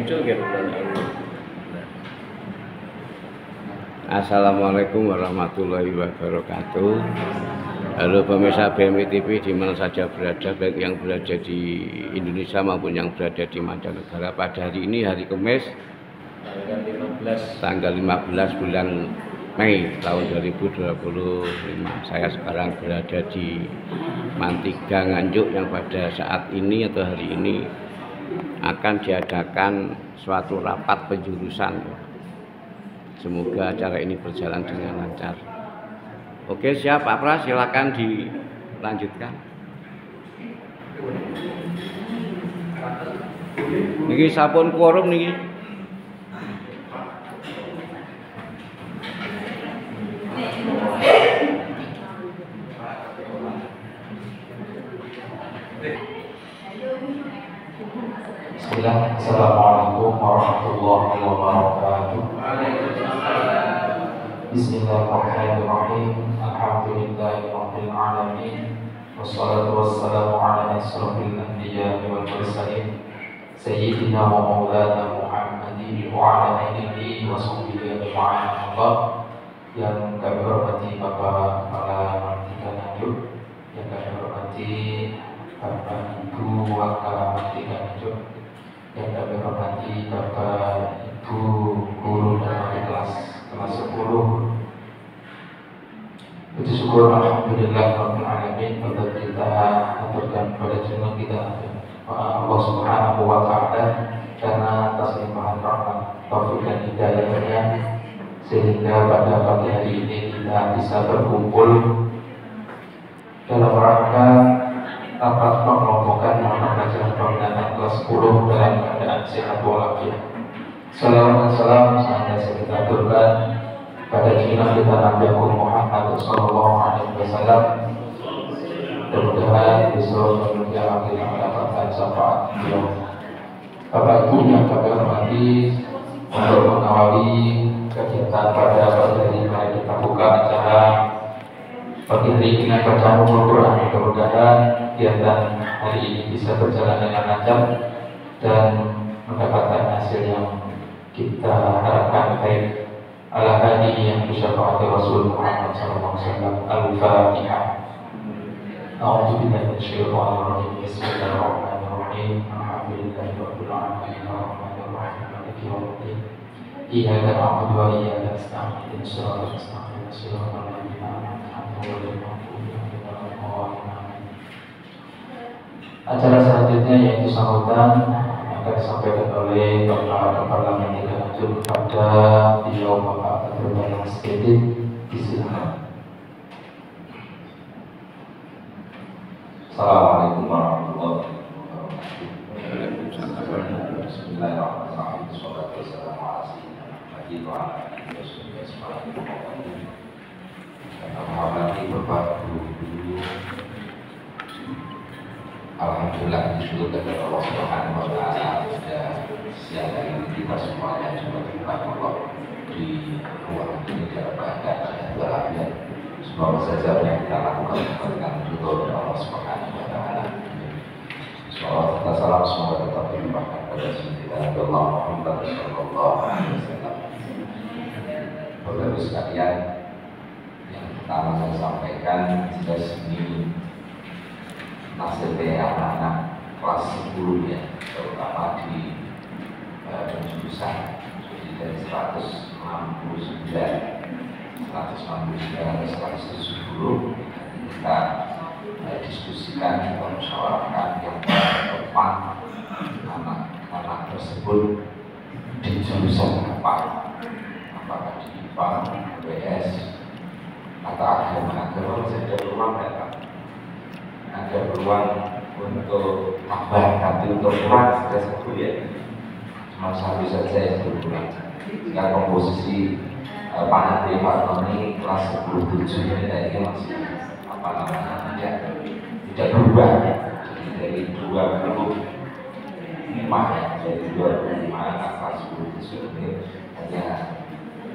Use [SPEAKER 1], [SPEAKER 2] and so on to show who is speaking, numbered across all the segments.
[SPEAKER 1] muncul gitu.
[SPEAKER 2] Assalamualaikum warahmatullahi wabarakatuh. Halo pemirsa BMI TV di mana saja berada, baik yang berada di Indonesia maupun yang berada di mancanegara. Pada hari ini hari Kamis tanggal 15 bulan Mei tahun 2025. Saya sekarang berada di Mantiga Nganjuk yang pada saat ini atau hari ini akan diadakan suatu rapat penjurusan. Semoga acara ini berjalan dengan lancar. Oke, siap Pak Pras, silakan dilanjutkan. Niki sampun quorum niki.
[SPEAKER 3] Assalamualaikum warahmatullahi wabarakatuh. Bismillahirrahmanirrahim. Alhamdulillahirabbil alamin. Wassalatu wassalamu ala asyrofil anbiya'i wal mursalin sayyidina wa maulana Muhammadin wa ala alihi wa sahbihi ajma'in. Allah yang kami hormati Bapak Kepala Mantiga Nganjuk, yang kami hormati Bapak Ibu Wakil Mantiga Nganjuk, yang kami hormati Bapak Ibu guru dan kelas 10. Puji syukur alhamdulillah rabbil alamin, pada kita aturkan pada channel kita Allah Subhanahu wa taala karena atas limpahan rahmat taufik dan hidayahnya sehingga pada pagi hari ini kita bisa berkumpul dalam rangka rapat mengelompokkan pelajaran pembinaan kelas 10 dalam keadaan sehat walafiat. Salawat dan salam senantiasa kita aturkan pada junjungan kita Nabi Muhammad sallallahu alaihi wasallam. Mudah-mudahan besok kita mendapatkan syafaat beliau. Bapak Ibu yang kami hormati, untuk mengawali kegiatan pada pagi hari ini kita buka acara pagi hari ini dengan bacaan Al-Quran. Mudah-mudahan kegiatan hari ini bisa berjalan dengan lancar dan mendapatkan hasil yang kita harapkan baik. Ala hadihi yang bisyafaati Rasul Muhammad sallallahu alaihi wasallam. Al-Fatihah. A'udzu billahi minasyaitonir rajim. Bismillahirrahmanirrahim. Alhamdulillahirabbil alamin. Arrahmanir rahim. Maliki yaumiddin. Iyyaka na'budu wa iyyaka nasta'in. Ihdinas siratal mustaqim. Shiratal ladzina an'amta 'alaihim ghairil maghdubi 'alaihim. Acara selanjutnya yaitu sambutan akan disampaikan oleh Bapak Kepala Mantiga Nganjuk pada beliau Bapak Abdul Mas Kedit. Disilakan.
[SPEAKER 4] Assalamualaikum warahmatullahi wabarakatuh. Bismillahirrahmanirrahim. Wassalatu wassalamu ala sayyidina Muhammadin wa ala alihi wasallam. Alhamdulillah Bapak Guru. Alhamdulillah disuruh dari Allah Subhanahu wa taala pada siang hari ini kita semuanya juga berbuka Allah di ruang ini dalam keadaan walafiat. Semoga saja yang kita lakukan dengan ridho dari Allah Subhanahu wa taala. Salawat dan salam semoga tetap dilimpahkan pada Sayyidina Allah Muhammad sallallahu alaihi wasallam. Bapak Ibu sekalian, yang pertama saya sampaikan jelas ini nasibnya anak-anak kelas 10 ya, terutama di jurusan. Jadi dari 169 atau 170 kita diskusikan atau musyawarahkan yang depan anak-anak tersebut di jurusan apa, apakah di IPA, WS atau agama saja ruang dapat ada ruang untuk tambah, tapi untuk kurang sudah satu ya, cuma satu saja yang berkurang. Jika komposisi Panatri Fatoni kelas 10-7 ini kayaknya masih apa namanya tidak berubah. Jadi dari 25 ya, dari 25 anak kelas 10-7 ini hanya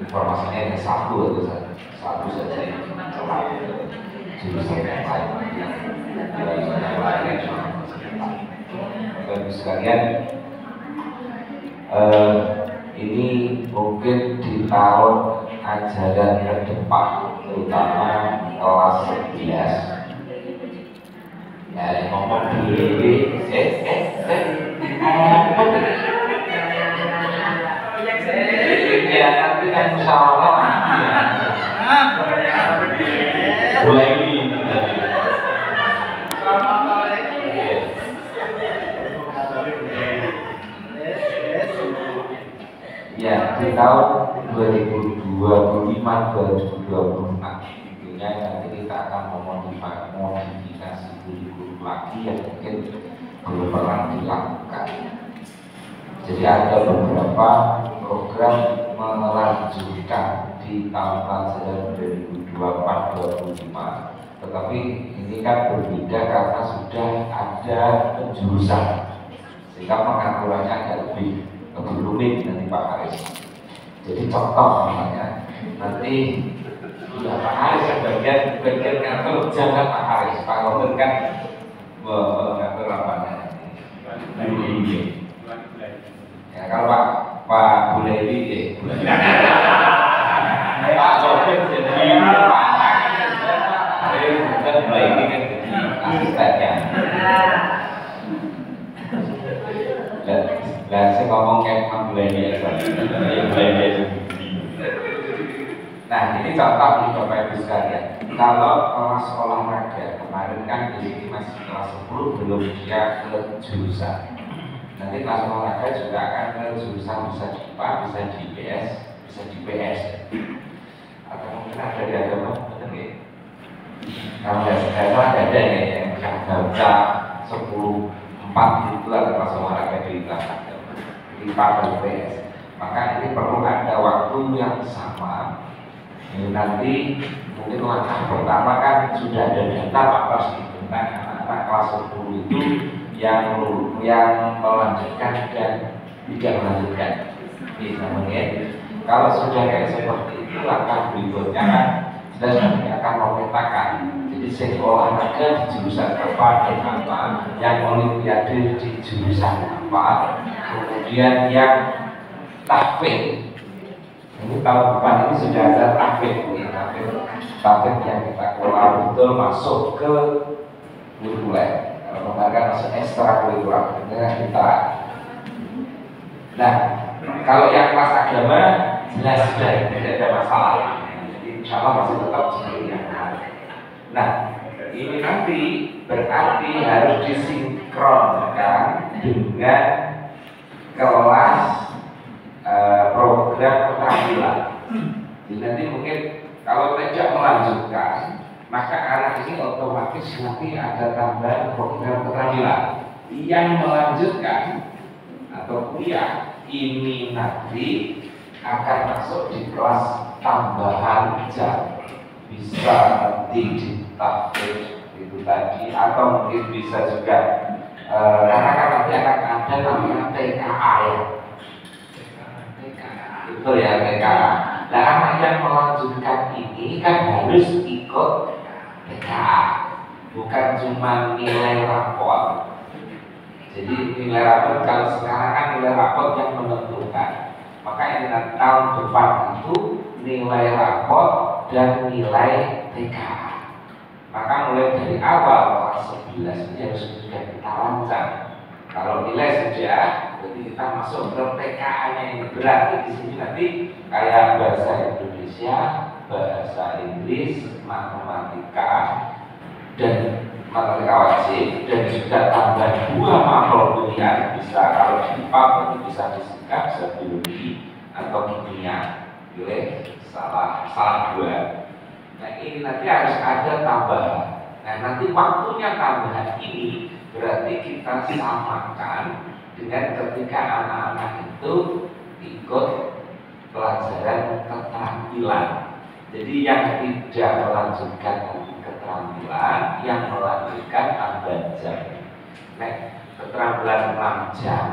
[SPEAKER 4] informasinya hanya satu atau satu saja yang celah jurusan yang lain yang lain. Bapak sekalian, ini mungkin di tahun ajaran ke depan, terutama kelas 11. Ya, ngomong dulu, ya nanti kan musyawarah mulai ini. Ya, di tahun 2025-2026 tentunya nanti kita akan memodifikasi kurikulum lagi yang mungkin belum pernah dilakukan. Jadi ada beberapa program melanjutkan di tahun ajaran 2024-2025, tetapi ini kan berbeda karena sudah ada penjurusan, sehingga pengaturannya agak lebih rumit nanti Pak Haris. Jadi contoh namanya nanti ya Pak Haris bagian ngatur, jangan Pak Haris, Pak Gubernur kan mengatur lapangan. Ya kalau Pak Bulewi ya Pak Gubernur jadi Pak Bulewi kan asistennya. Dan saya ngomong kayak Bulewi ya. Nah ini contoh nih Bapak Ibu sekalian. Kalau kelas olahraga kemarin kan di sini masih kelas 10 belum dia ke jurusan. Nanti kelas olahraga juga akan ke jurusan, bisa di IPA, bisa di IPS, bisa di PS. Atau mungkin ada di agama, benar nggak? Kalau nggak salah ada ya yang baca 10-4 itu ada kelas olahraga di kelas agama, di IPA dan IPS. Maka ini perlu ada waktu yang sama. Ini nanti mungkin langkah pertama kan sudah ada data Pak Pras tentang anak-anak kelas 10 itu yang melanjutkan dan tidak melanjutkan. Ini namanya. Kalau sudah kayak seperti itu, langkah berikutnya kan sudah akan memetakan. Jadi sekolah olahraga di jurusan apa dan apa, yang olimpiade di jurusan apa, kemudian yang tahfidz. Ini tahun depan ini sudah ada tahfidz yang kita kelola betul masuk ke kurikuler. Kalau kemarin masuk ekstra kurikuler kita. Nah, kalau yang kelas agama jelas sudah tidak ada masalah. Jadi insya Allah masih tetap seperti yang kemarin. Nah, ini nanti berarti harus disinkronkan dengan kelas program keterampilan. Jadi nanti mungkin kalau tidak melanjutkan, maka anak ini otomatis nanti ada tambahan program keterampilan. Yang melanjutkan atau kuliah ini nanti akan masuk di kelas tambahan jam, bisa nanti di tahfidz itu tadi, atau mungkin bisa juga karena kan nanti akan ada namanya TKA ya. Itu ya TKA. Nah anak yang melanjutkan ini kan harus ikut TKA, bukan cuma nilai rapor. Jadi nilai rapor kalau sekarang kan nilai rapor yang menentukan. Maka ini nanti tahun depan itu nilai rapor dan nilai TKA. Maka mulai dari awal kelas 11 ini harus sudah kita lancar. Kalau nilai sudah, berarti kita masuk ke TKA-nya ini. Berarti di sini nanti kayak bahasa Indonesia, bahasa Inggris, matematika, dan matematika wajib, dan juga tambah 2 mapel kuliah. Bisa kalau di IPA berarti bisa fisika, bisa biologi, atau kimia. Pilih salah 2. Nah ini nanti harus ada tambahan. Nah nanti waktunya tambahan ini berarti kita samakan dengan ketika anak-anak itu ikut pelajaran keterampilan. Jadi yang tidak melanjutkan keterampilan, yang melanjutkan tambah jam. Nah, keterampilan 6 jam,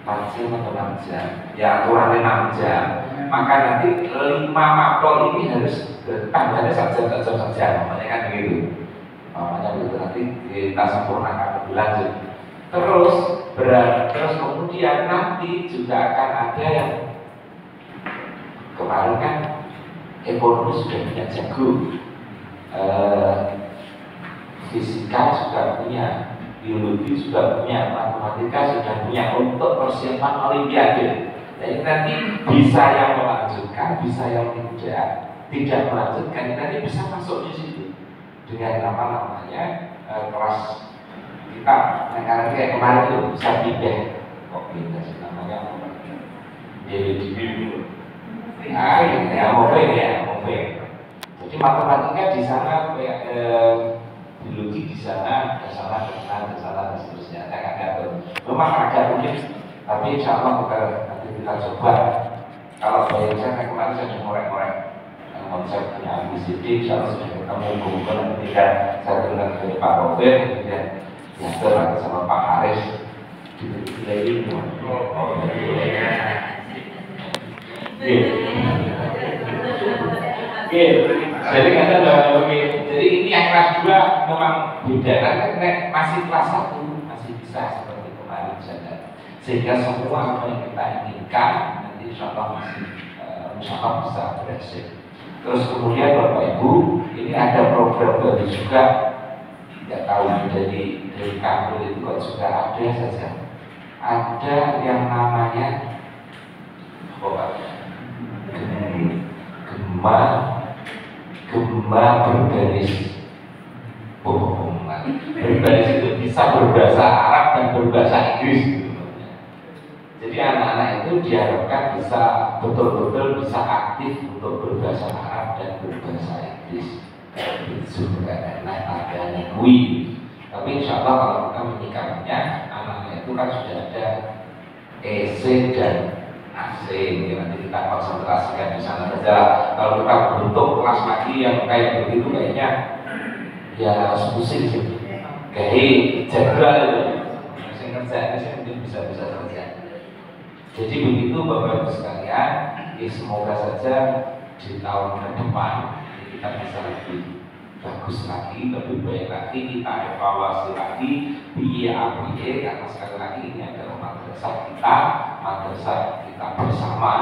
[SPEAKER 4] masih 6 jam, ya kurang 6 jam. Maka nanti 5 mapel ini harus tambahnya 1 jam saja, namanya kan begitu. Namanya begitu, nanti kita sempurnakan lebih lanjut.
[SPEAKER 3] Terus terus kemudian nanti juga akan ada yang kemarin kan ekonomi sudah punya jago, fisika sudah punya, biologi sudah punya, matematika sudah punya untuk persiapan olimpiade. Jadi nanti bisa yang melanjutkan, bisa yang tidak melanjutkan, nanti bisa masuk di situ dengan apa namanya kelas kita. Nah karena kayak kemarin itu bisa pindah, kok pindah sih namanya apa? Jadi dulu. Nah, ya moving. Jadi matematika di sana, biologi di sana, dan seterusnya. Memang agak unik, tapi insya Allah kita coba. Kalau bayar saya kemarin saya sudah ngorek-ngorek konsepnya ABCD, insya Allah sudah ketemu kemudian ketika saya dengar dari Pak Robert, kemudian diatur sama Pak Haris di jadi kata jadi ini yang kelas 2 memang beda, karena masih kelas 1 masih bisa seperti kemarin saja, sehingga semua apa yang kita inginkan nanti insya Allah masih bisa berhasil. Terus kemudian Bapak Ibu, ini ada program baru juga, tidak tahu dari kantor itu kok sudah ada saja, ada yang namanya Gema berbaris bohongan. Berbaris itu bisa berbahasa Arab dan berbahasa Inggris. Jadi anak-anak itu diharapkan bisa betul-betul bisa aktif untuk berbahasa Arab dan berbahasa Inggris. Itu juga enak adanya kui. Tapi insya Allah kalau kita menyikapinya, anak-anak itu kan sudah ada EC dan AC, nanti kita konsentrasikan di sana saja. Kalau kita bentuk kelas lagi yang kayak begitu kayaknya ya pusing sih. Kayak jadwal itu, saya ngerjain saya mungkin bisa saja. Jadi begitu Bapak Ibu sekalian, semoga saja di tahun ke depan kita bisa lebih bagus lagi, lebih baik lagi, kita evaluasi lagi BIA, karena sekali lagi ini adalah madrasah kita bersama,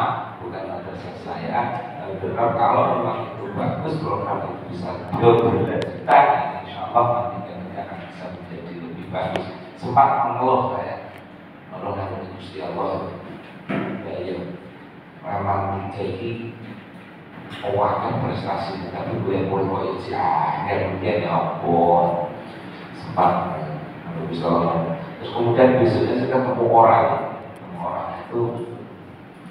[SPEAKER 3] bukan madrasah saya. Berharap kalau memang itu bagus, program itu bisa berlanjutan, insya Allah nanti akan bisa menjadi lebih bagus. Sempat mengeluh saya, mengeluh dari Gusti Allah, ya memang jadi akan prestasi, tapi gue yang boleh kok kemudian ya ampun sempat bisa. Terus kemudian besoknya saya ketemu orang itu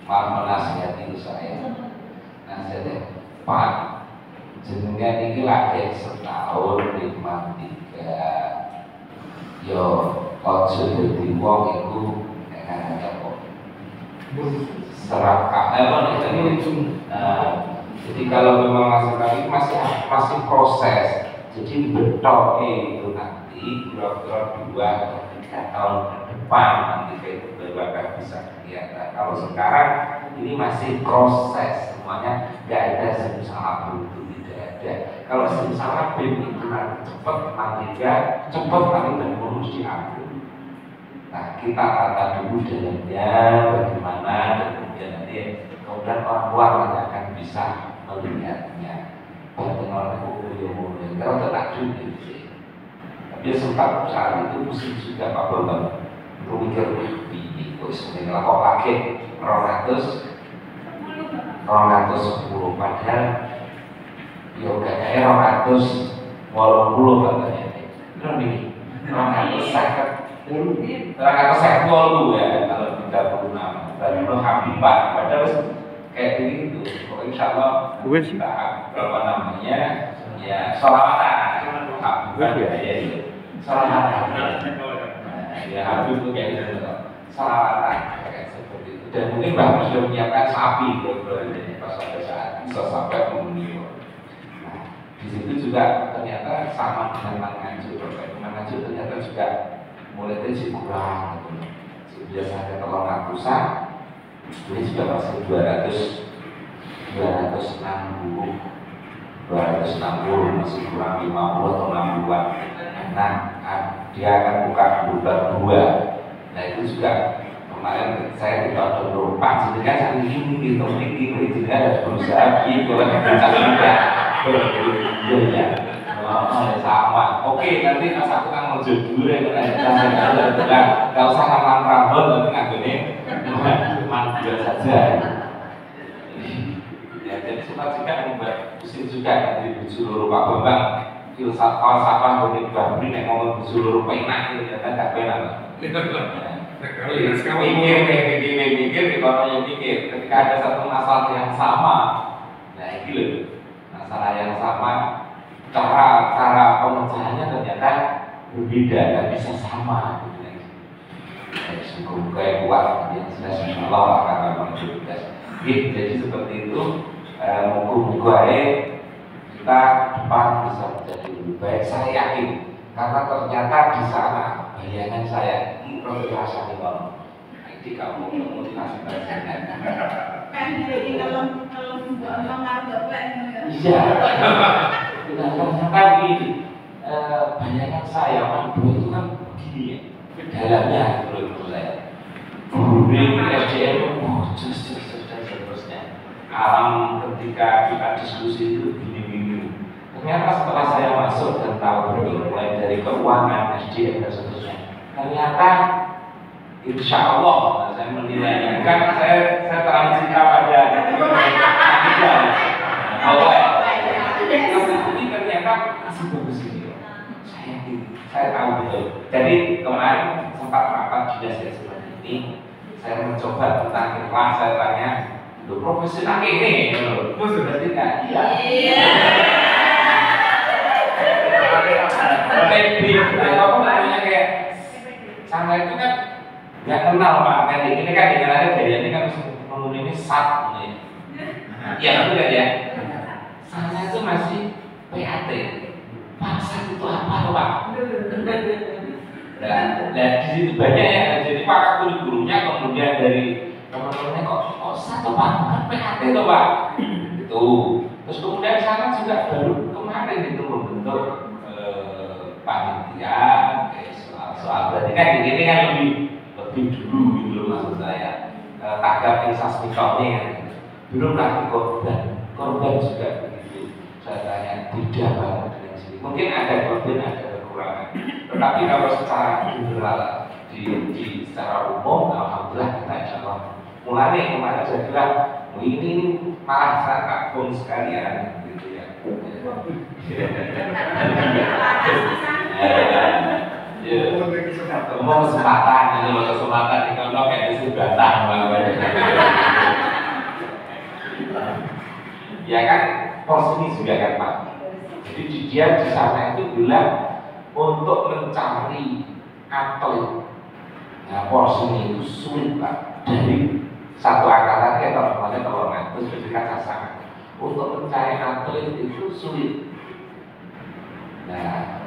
[SPEAKER 3] malah menasihati saya. Pak, jenengan ini lagi setahun 53, yo ojo dadi wong iku enak kok serakah jadi kalau memang masih proses, jadi betok itu nanti kira-kira 2-3 tahun ke depan nanti itu baru akan bisa kelihatan. Kalau sekarang ini masih proses, semuanya nggak ada simsalabim itu tidak ada. Kalau simsalabim itu nanti cepat, nanti harus diambil. Nah kita tata dulu dalamnya bagaimana, dan kemudian orang luar nanti akan bisa melihatnya. Batin orang itu kalau tertakjub sih. Tapi sempat saat itu pusing juga Pak Bambang. Mikir ini sebenarnya kok pakai 210 padahal yoga kayak 280 katanya. Terus nih 250 ya kalau 36 dan itu Habibah padahal kayak begitu. Insya Allah kita berapa namanya ya sholawatan Habibah ya sholawatan ya Habib itu kayak gitu sholawatan kayak seperti itu. Dan mungkin Bapak sudah menyiapkan sapi pas pada saat bisa sampai mengunjungi. Nah di situ juga ternyata sama dengan Nganjuk. Nganjuk ternyata juga mulai dari kurang biasanya kalau ratusan ini juga masih 260 masih kurang 50 atau 60-an. Nah
[SPEAKER 4] dia akan buka gelombang 2. Nah itu juga kemarin saya tidak ada lompat, jadi kan saya ini harus berusaha gitu lah, juga ya sama. Oke, nanti pas aku kan mau jujur ya, nggak usah nama rambut, nanti nggak cuma 2 saja. Ya, jadi suka juga membuat pusing juga nanti di seluruh Pak Bambang filsafat falsafah dari Babri yang ngomong di seluruh penak itu ternyata nggak penak. Mikir, ekonomi mikir. Ketika ada satu masalah yang sama, nah ini loh, masalah yang sama, cara pemecahannya ternyata berbeda, dan bisa sama. Semoga yang kuat, yang sudah Allah akan menunjukkan. Jadi seperti itu, moga-moga kita depan bisa menjadi lebih baik. Saya yakin, karena ternyata di sana bayangan saya ini rasa nih bang. Jadi kamu motivasi bayangan.
[SPEAKER 1] Kan jadi kalau menganggap
[SPEAKER 4] iya. Ternyata begini, bayangan saya Mandu itu kan begini ya. Dalamnya menurut saya. Guru SDM, dan seterusnya. Alam ketika kita diskusi itu gini-gini. Ternyata setelah saya masuk dan tahu betul, mulai dari keuangan, SDM dan seterusnya, ternyata insya Allah saya menilainya, karena saya terlalu cinta pada Allah. Tapi ternyata masih bagus ini. Saya tahu betul. Jadi kemarin sempat rapat dinas seperti ini, saya mencoba tentang ikhlas, saya tanya, "Loh, profesional ini, berarti nggak?" Iya. Apa namanya kayak sana itu kan nggak kenal Pak, kan ini kan dengan ada gaya ini kan mengurangi sat nih. Iya betul kan ya? Sana itu masih PAT. Pak sat itu apa tuh Pak? Dan di situ banyak ya. Jadi Pak gurunya kemudian dari teman-temannya kok satu Pak bukan PAT tuh Pak. Itu. Terus kemudian sana juga baru kemarin itu membentuk panitia soal berarti kan ini kan lebih dulu gitu loh maksud saya. Tagap insasmikal ini belum lagi korban juga begitu. Saya tanya tidak banget dengan sini. Mungkin ada korban, ada kekurangan. Tetapi kalau secara general secara umum, alhamdulillah kita insya Allah. Mulai kemarin saya bilang ini malah saya kagum sekalian gitu ya. Mau kesempatan ini loh, kesempatan di kalau kayak di Batang ya kan porsi ini juga kan Pak. Jadi dia di sana itu bilang untuk mencari atlet. Nah porsi ini itu sulit Pak. Dari satu angkatan atau namanya tolongan terus berikan sasaran. Untuk mencari atlet itu sulit. Nah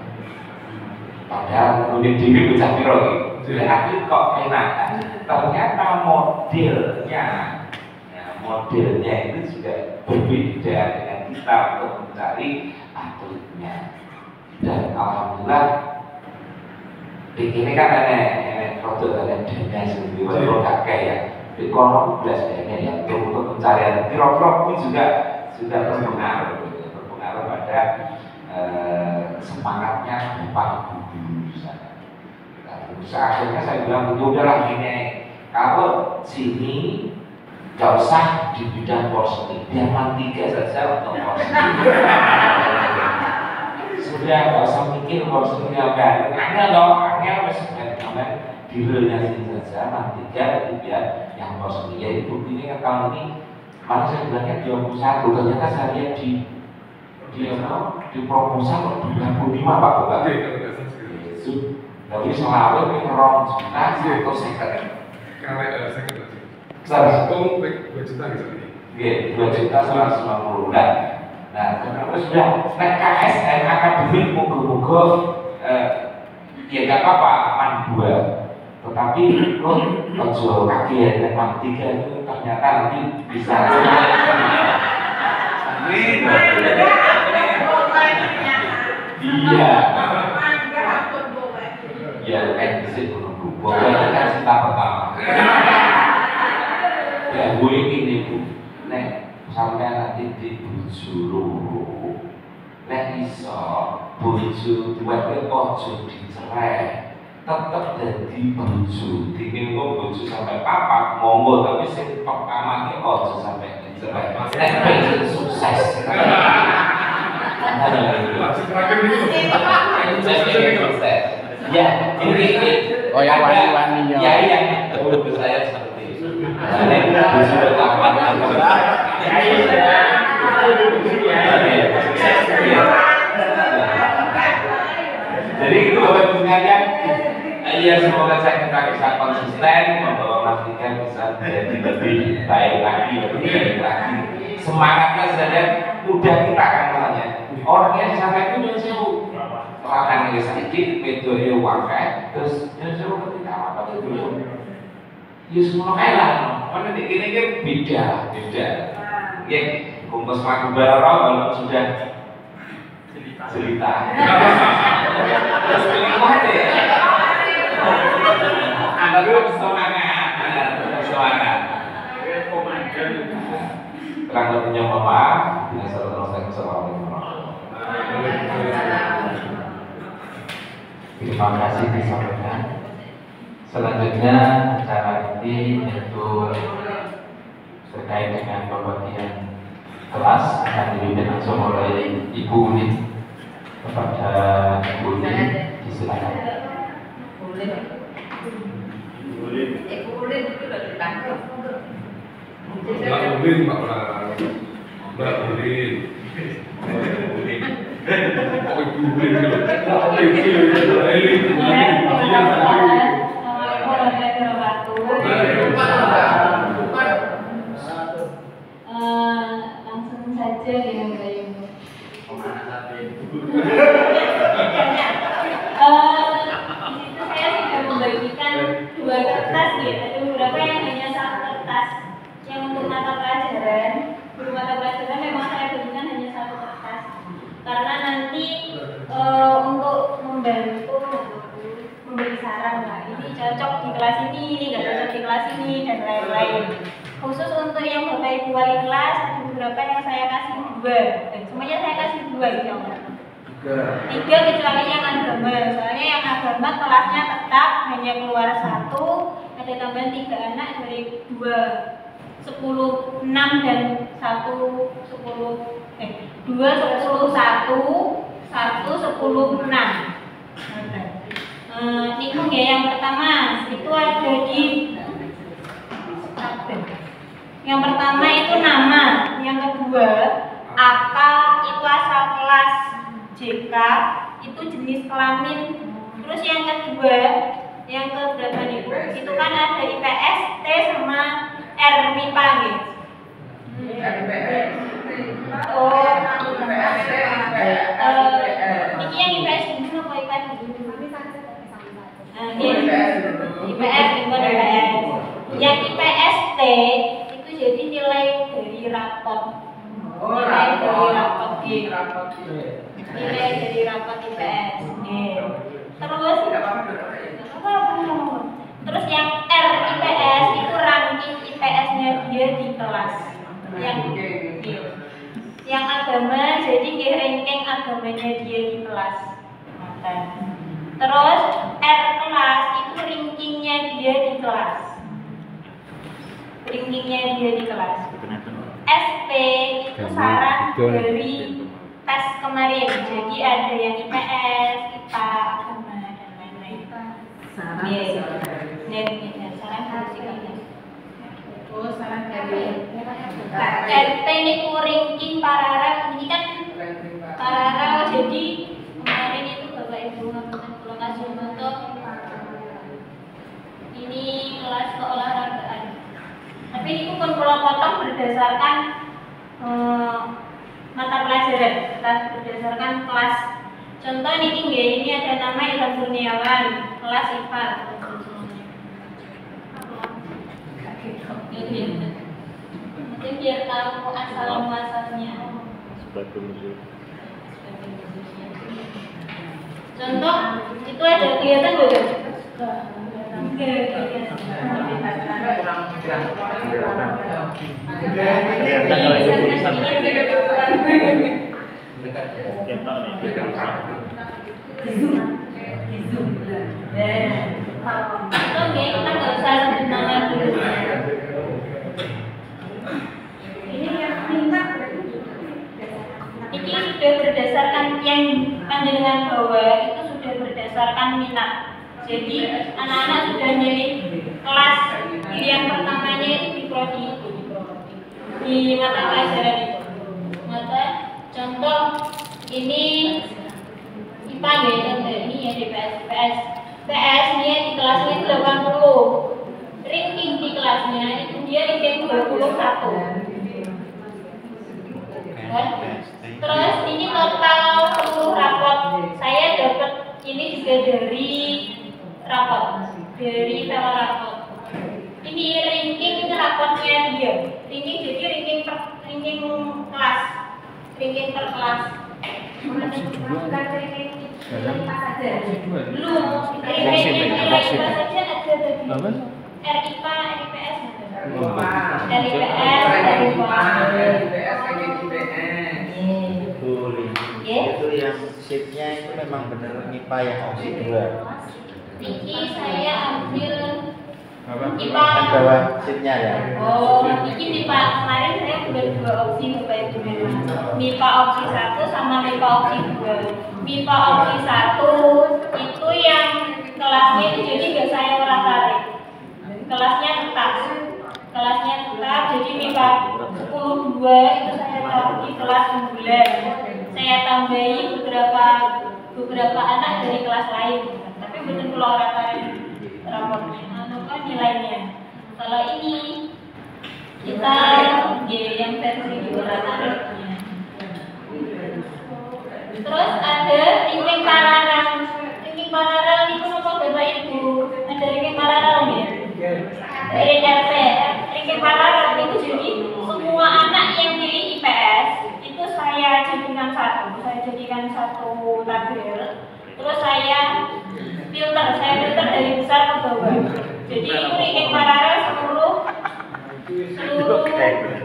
[SPEAKER 4] padahal kemudian diri pecah piro gitu. Atlet kok enak. Ternyata modelnya itu juga berbeda dengan kita untuk mencari atletnya. Dan alhamdulillah ini kan ada produk ada dana sendiri, produk kayak ekonomi belas dana ya untuk pencarian kira-kira ini juga berpengaruh pada semangatnya Bapak Ibu di sana. Akhirnya saya bilang udahlah ini kalau sini gak usah di bidang porsi, biarkan 3 saja untuk porsi. Sudah gak usah mikir porsi apa. Angel dong, angel masih kan direnya sini saja, nanti 3 jadi biar yang porsi. Jadi buktinya kan tahun ini, malah saya bilangnya 21, ternyata saya lihat di proposal 25 Pak Bapak. Jadi selalu ini rong juta atau second.
[SPEAKER 5] Kalau second tadi.
[SPEAKER 4] Itu
[SPEAKER 5] 2 juta gitu ini.
[SPEAKER 4] Iya, 2.190.000. Nah, terus sudah KSN akademik moga-moga ya nggak apa-apa aman 2. Tetapi kok ojo kaget memang 3 itu ternyata nanti bisa. Iya. biar edisi menunggu. Pokoknya kan cita pertama. Ya gue ini bu, nek sampai nanti di Bujuru, nek iso bojo duweke ojo dicerai. Tetep jadi bojo, dingin kok bojo sampai papat monggo, tapi sing tok kamane ojo sampai dicerai. Nek pengen sukses. Sukses. Ya, ini.
[SPEAKER 2] Oh yang wani-wani
[SPEAKER 4] ya. Ya, menurut saya seperti itu. Nek bojo kapan jadi itu Bapak Ibu sekalian, ya semoga kita bisa konsisten membawa Mas Nika bisa jadi lebih baik lagi, lebih baik lagi. Semangatnya saja udah kita kan misalnya orang yang sampai itu yang sibuk orang yang sedikit metode wakai terus yang sibuk ketika apa itu ya semua kayak lah karena ini beda ya kumpul semakin barang kalau sudah cerita terus selingkuh deh anda dulu semangat kurang lebihnya mohon maaf bila saya Assalamualaikum warahmatullahi wabarakatuh. Terima kasih disampaikan. Selanjutnya acara ini yaitu terkait dengan pembagian kelas akan dipimpin langsung oleh Ibu Uli. Kepada Ibu Uli disilakan.
[SPEAKER 1] Ibu Uli itu udah ditangkap.
[SPEAKER 5] Mbak Ulin, Mbak Ulin. Oh Ibu Ulin gitu.
[SPEAKER 6] Langsung saja ya Mbak Ibu. Di situ saya sudah membagikan 2 kertas ya, ada beberapa yang hanya 1 kertas. Yang untuk mata pelajaran, memang saya berikan hanya 1 kertas karena nanti untuk membantu memberi saran lah, ini cocok di kelas ini nggak cocok di kelas ini dan lain-lain. Khusus untuk yang Bapak Ibu wali kelas ada beberapa yang saya kasih 2 dan semuanya saya kasih 2 ya Mbak. 3 kecuali yang agama, soalnya yang agama kelasnya tetap hanya keluar 1, ada tambahan 3 anak dari 2 10 6 dan 1 10 2 10 1 1 10 6. Nikung ya yang pertama itu ada di yang pertama itu nama, yang kedua AK itu asal kelas JK itu jenis kelamin, terus yang kedua yang keberapa nih Bu? Itu kan ada IPS, T sama R MIPA gitu. Oh, ini yang IPS dulu apa IPA dulu? IPS itu IPS. Yang IPS T itu jadi nilai dari rapot. Nilai dari rapot G. Nilai dari rapot IPS. Terus yang R IPS itu ranking IPS-nya dia di kelas. Yang agama jadi ranking agamanya dia di kelas. Terus R kelas itu rankingnya dia di kelas. Rankingnya dia di kelas. SP itu saran dari tes kemarin. Jadi ada yang IPS, IPA, agama dan lain-lain. Saran dari
[SPEAKER 1] Oh, saran dari
[SPEAKER 6] RT ini ranking Parara, ini kan Parara, jadi kemarin itu Bapak Ibu ngapain pulang kasih untuk ini kelas keolahragaan. Tapi itu pun pulau potong berdasarkan mata pelajaran, berdasarkan kelas. Contoh ini ada nama Ilham Kurniawan, kelas IPA. Mungkin biar tahu asal muasalnya. Contoh itu ada kelihatan nggak guys? Oke, kita nggak usah sebenarnya dulu. Ini sudah berdasarkan yang pandangan bawah itu sudah berdasarkan minat. Jadi anak-anak sudah milih kelas pilihan pertamanya itu di prodi itu, di mata pelajaran itu. Mata contoh ini IPA ya, contoh ini ya di PS nya di kelasnya itu 80, ranking di kelasnya itu dia ranking 21. Terus ini total seluruh rapot saya dapat ini juga dari rapot, dari salah rapot. Ini ranking rapotnya dia, ranking jadi ranking kelas, ranking per kelas. Belum, nilai saja ada tadi. RIPA, RIPS,
[SPEAKER 7] Itu yang shiftnya itu memang benar MIPA yang opsi 2.
[SPEAKER 6] Niki saya ambil
[SPEAKER 7] IPA kan bawah shiftnya ya.
[SPEAKER 6] Oh, niki MIPA kemarin saya udah 2 opsi Bapak Ibu. MIPA opsi 1 sama MIPA opsi 2. MIPA opsi 1 itu yang kelasnya itu jadi nggak saya tarik. Kelasnya tetap. Jadi MIPA 10-2 itu saya taruh di kelas unggulan. Saya tambahi beberapa anak dari kelas lain, tapi betul kalau rata rapotnya, kan nilainya. Kalau ini kita yang versi di rata-ratanya. Terus ada ranking paralel. Ranking paralel itu apa Bapak Ibu? Ada ranking paralel ya? RP. Ranking paralel itu jadi semua anak yang pilih IPS itu saya jadikan satu tabel. Terus saya filter dari besar ke bawah. Jadi itu ranking paralel seluruh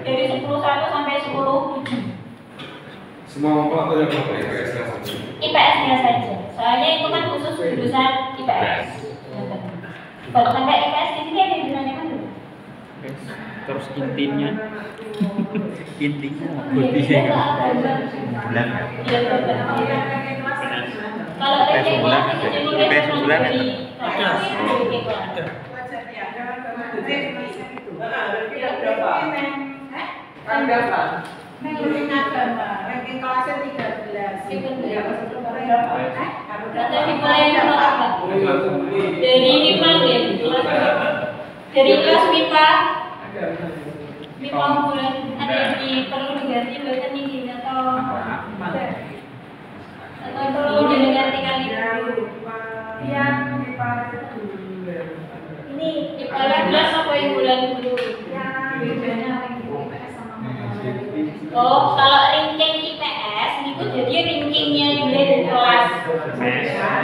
[SPEAKER 6] dari 10 1 sampai 10 7.
[SPEAKER 5] Semua pelaku yang pakai IPS saja.
[SPEAKER 6] IPS-nya saja. Soalnya itu kan khusus jurusan IPS. Kalau sampai IPS di sini ada jurusannya kan?
[SPEAKER 7] Terus intinya bulan ya.
[SPEAKER 6] Kalau
[SPEAKER 7] IPS bulan ada. IPS bulan ada.
[SPEAKER 1] Ranking agama, ranking kelasnya 13.
[SPEAKER 6] Dari MIPA ya, dari kelas MIPA unggulan ada yang perlu diganti bahkan ini atau perlu digantikan dulu.
[SPEAKER 1] Yang MIPA
[SPEAKER 6] Ini MIPA kelas apa unggulan dulu?
[SPEAKER 1] yang bedanya ranking IPS sama
[SPEAKER 6] Oh, kalau ranking IPS itu jadi rankingnya juga di kelas.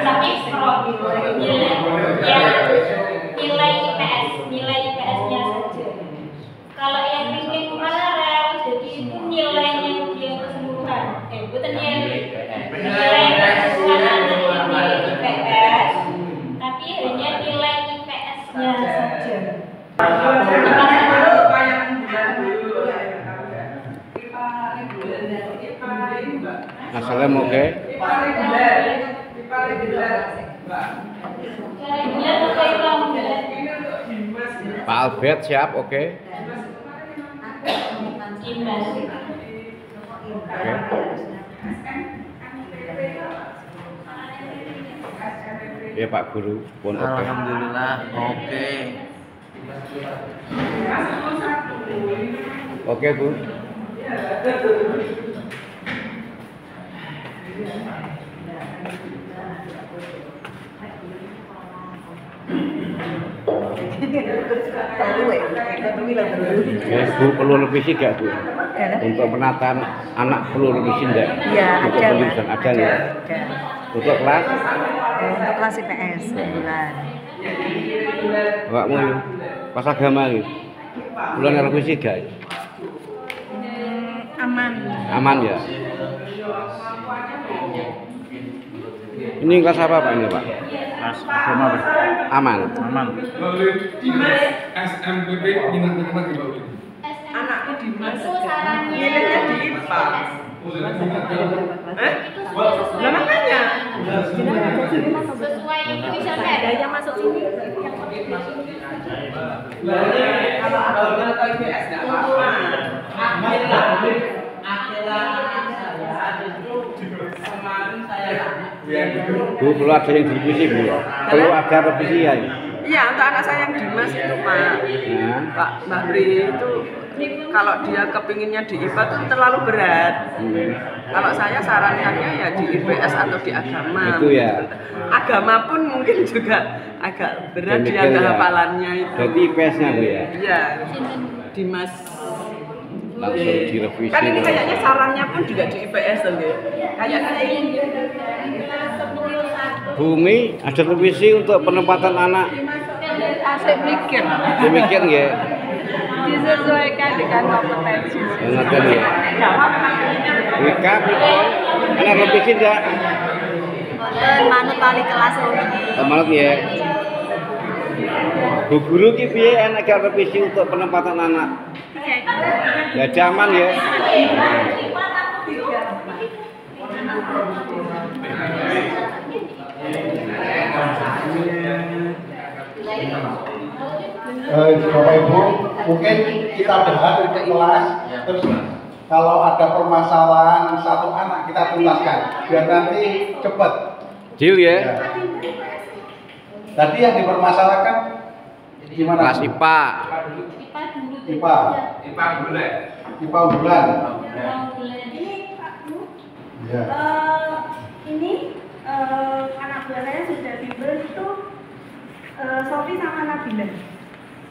[SPEAKER 6] Tapi nilai IPS-nya saja. Kalau yang ranking paralel jadi itu nilainya dia keseluruhan. Bukan nilai keseluruhan anak IPS, tapi hanya nilai IPS-nya saja.
[SPEAKER 2] Assalamualaikum. Oke. Pak Albert siap, oke. Ya Pak Guru pun oke.
[SPEAKER 7] Alhamdulillah oke.
[SPEAKER 2] Oke Bu. Ya, Bu, perlu revisi nggak Bu? Untuk penataan anak perlu revisi nggak?
[SPEAKER 8] Iya,
[SPEAKER 2] untuk
[SPEAKER 8] ada.
[SPEAKER 2] penjurusan ada ya?
[SPEAKER 8] Ada.
[SPEAKER 2] Untuk kelas?
[SPEAKER 8] Untuk kelas IPS bulan.
[SPEAKER 2] Awakmu yo. Pas agama iki. Bulan revisi gak?
[SPEAKER 8] Aman.
[SPEAKER 2] Aman ya. Ini kelas apa Pak ini Pak?
[SPEAKER 7] Kelas agama Pak.
[SPEAKER 2] Aman.
[SPEAKER 7] Aman.
[SPEAKER 5] Lalu di SMPP minat mana di bawah?
[SPEAKER 8] Anakku di
[SPEAKER 6] Itu sarannya
[SPEAKER 8] Nilainya di IPA. Lah makanya.
[SPEAKER 6] sesuai Indonesia Fair.
[SPEAKER 8] Daya masuk sini.
[SPEAKER 1] Kalau agama atau IPS nggak apa-apa. Kemarin saya
[SPEAKER 2] Bu, perlu ada yang direvisi Bu. Perlu ada revisi ya.
[SPEAKER 8] Iya, untuk anak saya yang Dimas itu Pak.
[SPEAKER 2] Nah,
[SPEAKER 8] Pak Bahri itu kalau dia kepinginnya di IPA itu terlalu berat. Kalau saya sarankannya ya di IPS atau di agama.
[SPEAKER 2] Itu ya.
[SPEAKER 8] Agama pun mungkin juga agak berat dia
[SPEAKER 2] Demikian ya.
[SPEAKER 8] hafalannya itu.
[SPEAKER 2] Jadi IPS-nya Bu ya.
[SPEAKER 8] Iya. Dimas
[SPEAKER 2] Langsung direvisi.
[SPEAKER 8] kan ini kayaknya sarannya pun juga di IPS tuh ya. Kayaknya ini
[SPEAKER 2] Bumi ada revisi untuk penempatan anak.
[SPEAKER 8] asik mikir.
[SPEAKER 2] Demikian ya.
[SPEAKER 8] Disesuaikan dengan kompetensi.
[SPEAKER 2] Ingatkan ya. Wika, pripun? Ana revisi enggak?
[SPEAKER 8] Boten manut wali kelas ini.
[SPEAKER 2] Manut ya. Bu guru ki piye enak gak revisi untuk penempatan anak? Ya zaman ya.
[SPEAKER 9] Bapak Ibu, mungkin kita bahas di kelas, terus kalau ada permasalahan satu anak kita tuntaskan, biar nanti cepat.
[SPEAKER 2] Deal ya.
[SPEAKER 9] Tadi yang dipermasalahkan gimana?
[SPEAKER 2] Kelas IPA.
[SPEAKER 9] IPA.
[SPEAKER 5] IPA bulan.
[SPEAKER 9] IPA bulan.
[SPEAKER 6] Ini Pak Bu,
[SPEAKER 9] Ya.
[SPEAKER 6] ini anak buah saya sudah bimbel itu Sofi sama Nabila.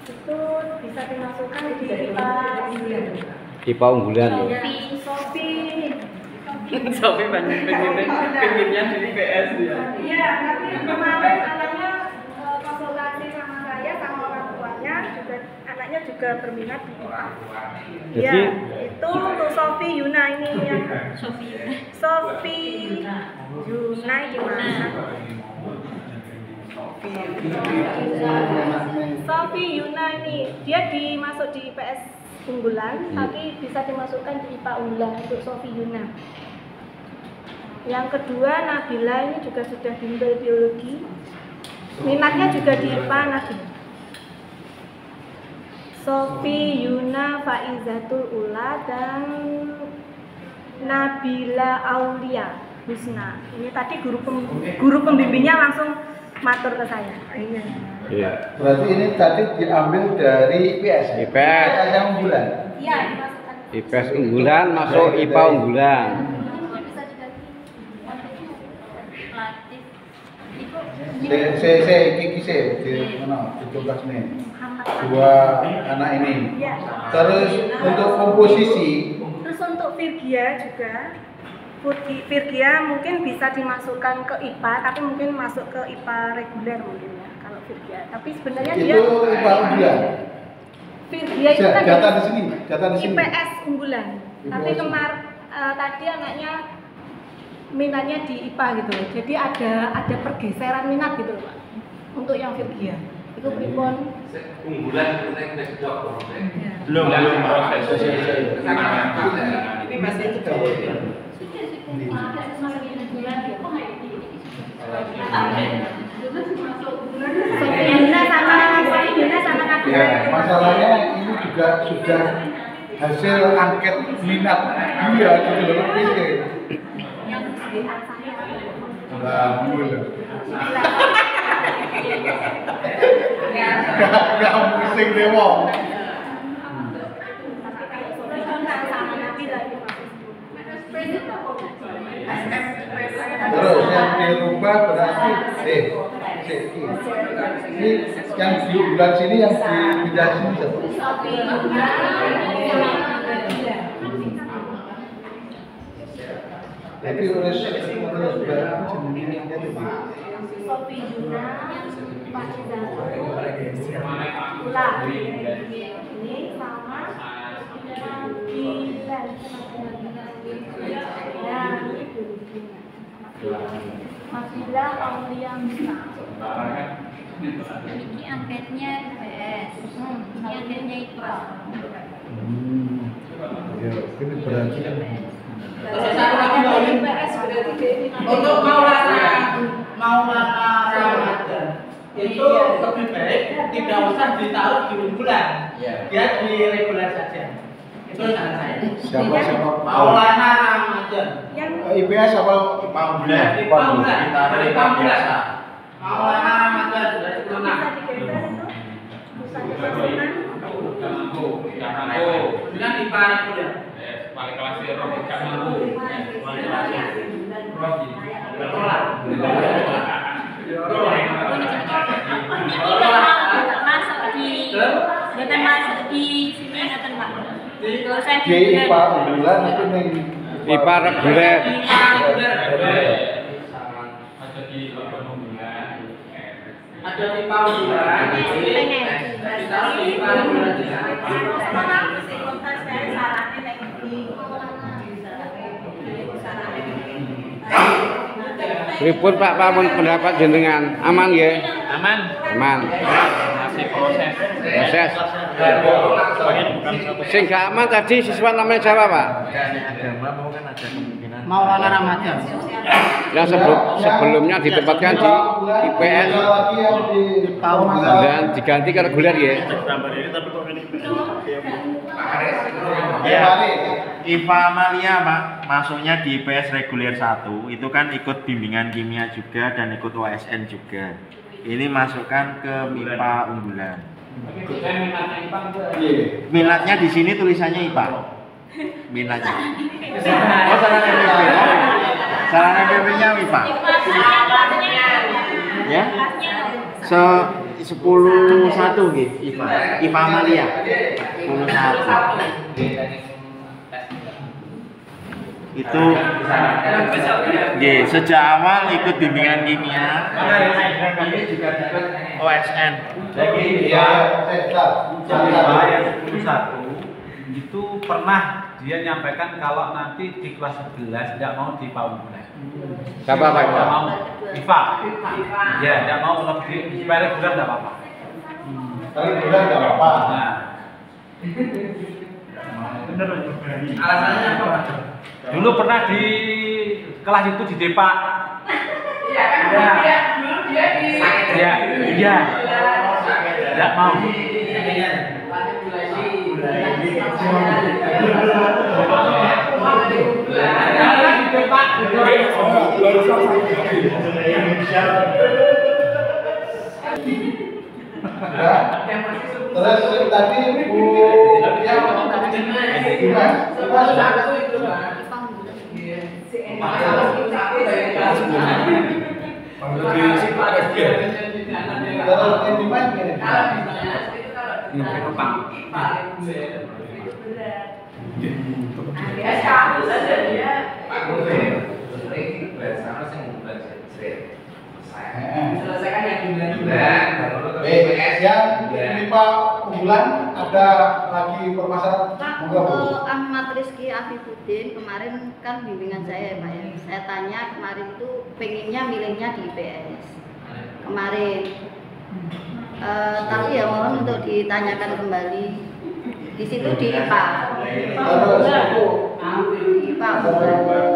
[SPEAKER 6] Itu bisa dimasukkan di IPA unggulan.
[SPEAKER 2] IPA unggulan ya.
[SPEAKER 6] Sofi.
[SPEAKER 8] Sofi banyak pengennya di IPS ya.
[SPEAKER 6] Iya, nanti kemarin anaknya konsultasi sama saya sama orang tuanya juga anaknya juga berminat di IPA.
[SPEAKER 2] Jadi
[SPEAKER 6] Ya, itu untuk Sofi Yuna ini yang Sofi Yuna gimana? Sofi Yuna ini dia dimasuk di IPS unggulan, tapi bisa dimasukkan di IPA unggulan untuk Sofi Yuna. Yang kedua Nabila ini juga sudah bimbel biologi, minatnya juga di IPA Nabila. Sofi Yuna Faizatul Ula dan Nabila Aulia Husna. Ini tadi guru pembimbingnya langsung matur ke saya. Iya.
[SPEAKER 2] iya.
[SPEAKER 9] Berarti ini tadi diambil dari IPS.
[SPEAKER 2] IPS.
[SPEAKER 9] yang unggulan.
[SPEAKER 6] Iya, dimasukkan.
[SPEAKER 2] IPS unggulan masuk IPA unggulan.
[SPEAKER 6] Bisa diganti. Latif.
[SPEAKER 9] Kiki di mana? Dituntas nih. Dua anak ini.
[SPEAKER 6] Iya.
[SPEAKER 9] Terus untuk komposisi
[SPEAKER 6] Terus untuk Virgia juga, Virgia mungkin bisa dimasukkan ke IPA, tapi mungkin masuk ke IPA reguler mungkin ya kalau Virgia. Tapi sebenarnya
[SPEAKER 9] itu
[SPEAKER 6] dia
[SPEAKER 9] IPA unggulan.
[SPEAKER 6] Virgia itu kan
[SPEAKER 9] Data di sini.
[SPEAKER 6] IPS unggulan. Tapi tadi anaknya minatnya di IPA gitu loh. Jadi ada pergeseran minat gitu loh Pak. Untuk yang Virgia. Itu pripun?
[SPEAKER 5] Unggulan naik dok.
[SPEAKER 7] Belum proses.
[SPEAKER 8] Ini masih di bawah.
[SPEAKER 6] Sofi Yuna sama Nabila.
[SPEAKER 9] Ya, masalahnya ini juga sudah hasil angket minat dia gitu loh, pikir. Alhamdulillah. Gak pusing deh wong. Terus yang dirubah berarti ini yang di bulan sini yang dipindah sini siapa? Tapi terus jenenge
[SPEAKER 6] Sofi Juna, Pak Izatul, Ulah ini sama Bilan. Mas Bila Aulia Misa. Ini angketnya IPS, ini angketnya IPA.
[SPEAKER 9] Ya, ini berarti
[SPEAKER 1] Untuk Maulana Ramadan itu lebih baik tidak usah ditaruh di unggulan, dia di reguler saja. Itu saran saya.
[SPEAKER 9] siapa
[SPEAKER 1] Maulana Ramadan.
[SPEAKER 9] IPS apa
[SPEAKER 7] Pamulan.
[SPEAKER 1] Dari Pamulan. Maulana Ramadan dari Tunan. Bilang di Pak reguler. Wali kelas Robi Kamu. Wali kelas Robi.
[SPEAKER 6] Masuk di sini ngaten Pak.
[SPEAKER 9] di IPA unggulan itu ning
[SPEAKER 2] IPA reguler.
[SPEAKER 1] Ada di Pamulan. Ditaruh di Pamulan.
[SPEAKER 2] Pripun Pak pamun pendapat jenengan? Aman nggih?
[SPEAKER 7] Aman.
[SPEAKER 2] Aman.
[SPEAKER 7] Masih proses.
[SPEAKER 2] Proses. Sing gak aman tadi siswa namanya siapa Pak?
[SPEAKER 7] Agama mau kan ada kemungkinan.
[SPEAKER 1] Maulana Ramadan.
[SPEAKER 2] Yang sebelumnya ditempatkan di IPS
[SPEAKER 9] lagi yang di
[SPEAKER 2] dan diganti ke reguler ya.
[SPEAKER 7] Ya, IPA Amalia Pak, masuknya di IPS reguler 1, itu kan ikut bimbingan kimia juga dan ikut OSN juga. Ini masukkan ke MIPA unggulan. Minatnya di sini tulisannya IPA. Minatnya. Oh, saran MPP. Saran MPP-nya IPA. Ya? 10.1 gitu, IPA. IPA Amalia. 10.1. Itu sejak awal ikut bimbingan kimia, ini juga ikut OSN.
[SPEAKER 9] ya
[SPEAKER 10] yang 10.1 itu pernah dia nyampaikan kalau nanti di kelas 11 tidak mau di Pamulan.
[SPEAKER 2] Siapa Pak?
[SPEAKER 10] Tidak mau IPA. Ya, tidak mau lebih di reguler tidak apa-apa.
[SPEAKER 9] reguler enggak apa-apa.
[SPEAKER 10] Nah, bener.
[SPEAKER 1] Alasannya apa Pak?
[SPEAKER 10] Dulu pernah di kelas itu di Depak.
[SPEAKER 1] Iya kan dulu dia di
[SPEAKER 10] Iya. Tidak mau.
[SPEAKER 9] Terus tadi Bu yang
[SPEAKER 1] selesaikan yang
[SPEAKER 9] yang MIPA unggulan ada lagi permasalahan. Monggo Bu.
[SPEAKER 11] Ahmad Rizky Afifuddin kemarin kan bimbingan saya ya Pak ya. Saya tanya kemarin itu pengennya milihnya di IPS kemarin. Tapi ya mohon untuk ditanyakan kembali di situ di IPA.
[SPEAKER 9] Terus Bu,
[SPEAKER 11] Di IPA.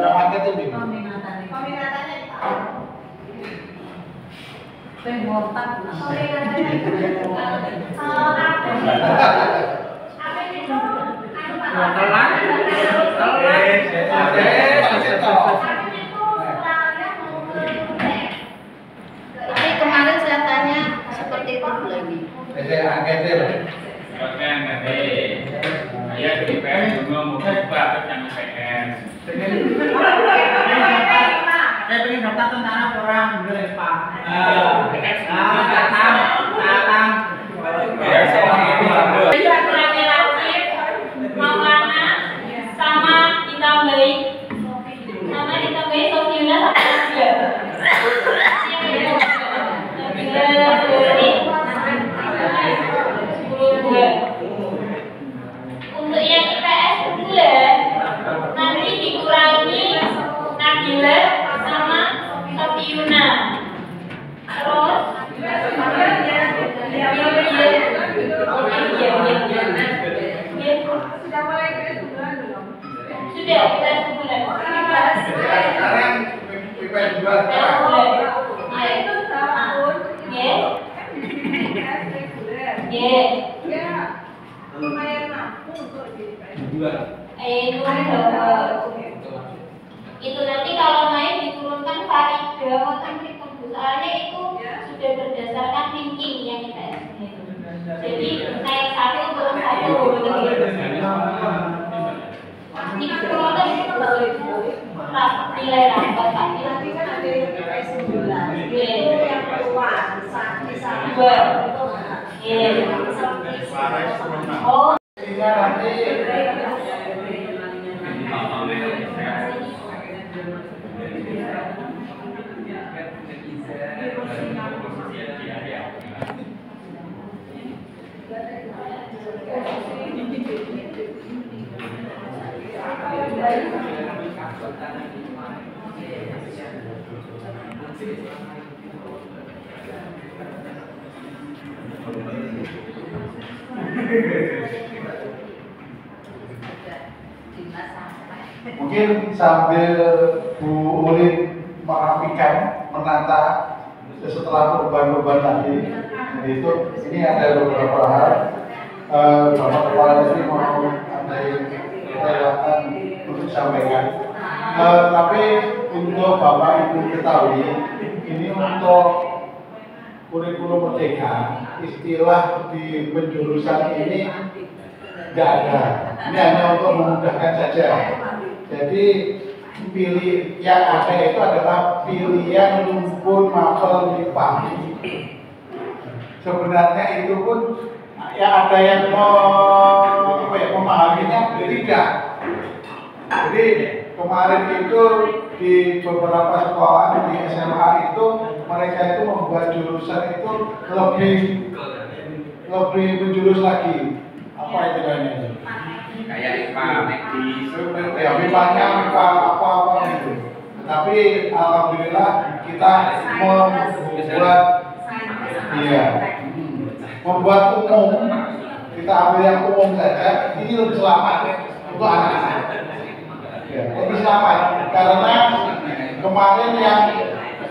[SPEAKER 9] namanya itu di
[SPEAKER 11] Peminatannya IPA. Tapi kemarin saya tanya seperti itu lagi.
[SPEAKER 9] saya angket loh.
[SPEAKER 5] Ya di IPS juga mau buka yang IPS.
[SPEAKER 1] pengen daftar tentara orang dulu ya Pak.
[SPEAKER 6] Maulana sama Intan Baik sama Intan Itu nanti kalau naik diturunkan farida otentik soalnya itu sudah berdasarkan ranking yang kita estimate. Jadi naik 1 turun 1 ini turunnya nilai rapat tapi nanti kan ada yang IPS 19 itu yang keluar oh
[SPEAKER 9] Mungkin sambil Bu Ulin merapikan, menata setelah perubahan-perubahan tadi, itu ini ada beberapa hal. Bapak Kepala Desa mau ada yang kelewatan untuk disampaikan. Tapi untuk Bapak Ibu ketahui, ini untuk kurikulum merdeka, istilah di penjurusan ini tidak ada. Ini hanya untuk memudahkan saja. Jadi pilih yang ada itu adalah pilihan rumpun mapel MIPA. Sebenarnya itu pun ya ada yang memahaminya tidak. Jadi kemarin itu di beberapa sekolah di SMA itu mereka itu membuat jurusan itu lebih menjurus lagi. Apa itu namanya?
[SPEAKER 10] Kayak IPA, medis,
[SPEAKER 9] ya MIPA-nya MIPA apa-apa itu. Tapi alhamdulillah kita membuat umum, kita ambil yang umum saja. Ini lebih selamat untuk anak-anak. Ya, lebih selamat karena kemarin yang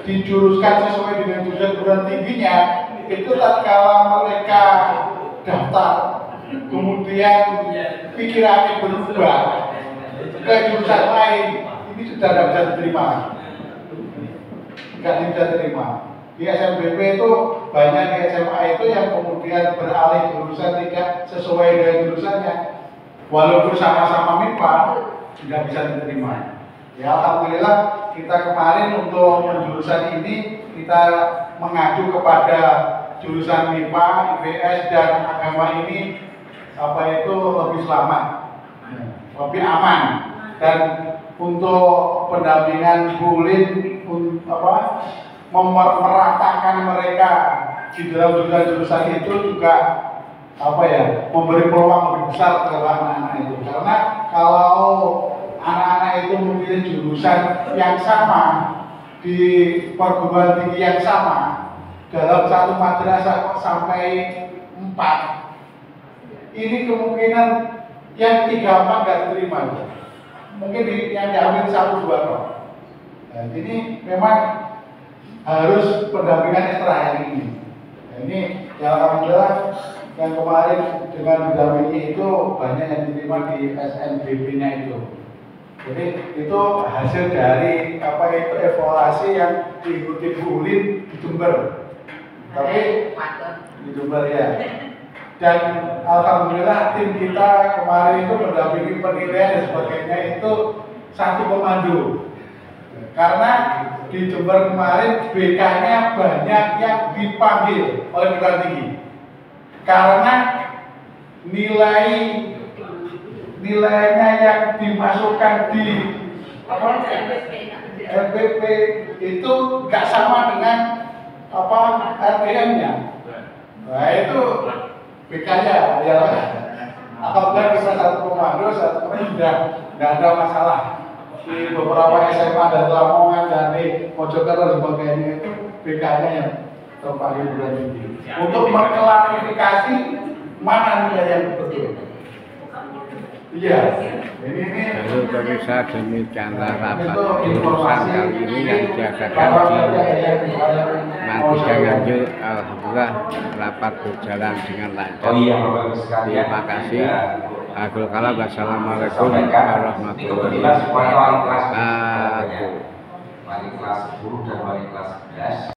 [SPEAKER 9] dijuruskan sesuai dengan jurusan perguruan tingginya itu tatkala mereka daftar kemudian pikirannya berubah ke jurusan lain, ini sudah tidak bisa diterima, tidak bisa diterima. Di SMBP itu banyak di SMA itu yang kemudian beralih jurusan tidak sesuai dengan jurusannya, walaupun sama-sama MIPA tidak bisa diterima. Ya alhamdulillah kita kemarin untuk penjurusan ini kita mengacu kepada jurusan MIPA, IPS dan agama ini lebih selamat, lebih aman. Dan untuk pendampingan Bu Ulin meratakan mereka di dalam jurusan itu juga memberi peluang lebih besar kepada anak-anak itu. Karena kalau anak-anak itu memilih jurusan yang sama di perguruan tinggi yang sama dalam satu madrasah sampai 4, ini kemungkinan yang 3-4 nggak diterima. Mungkin yang diambil 1-2 kok. Nah, ini memang harus pendampingan ekstra yang ini. Nah, ini ya alhamdulillah yang kemarin dengan didampingi itu banyak yang diterima di SNBP-nya itu. Jadi itu hasil dari evaluasi yang diikuti Bu Ulin di Jember. Tapi di Jember ya. Dan alhamdulillah tim kita kemarin itu mendampingi penilaian dan sebagainya itu satu komando. Karena di Jember kemarin BK-nya banyak yang dipanggil oleh perguruan tinggi. Karena nilainya yang dimasukkan di LPP itu nggak sama dengan RPM-nya. Nah itu BK-nya ya. Apabila kita satu komando, sudah nggak ada masalah. Di beberapa SMA dan Lamongan dan di Mojokerto dan sebagainya itu BK-nya yang terpanggil perguruan tinggi. Untuk mengklarifikasi mana nilai yang betul. Iya.
[SPEAKER 2] Lalu pemirsa, demikianlah rapat jurusan kali ini yang diadakan di Mantigang Nganjuk. Alhamdulillah rapat berjalan dengan lancar. Terima kasih. Akhirul kalam, wassalamualaikum warahmatullahi wabarakatuh.
[SPEAKER 4] Wali kelas 10 dan wali kelas 11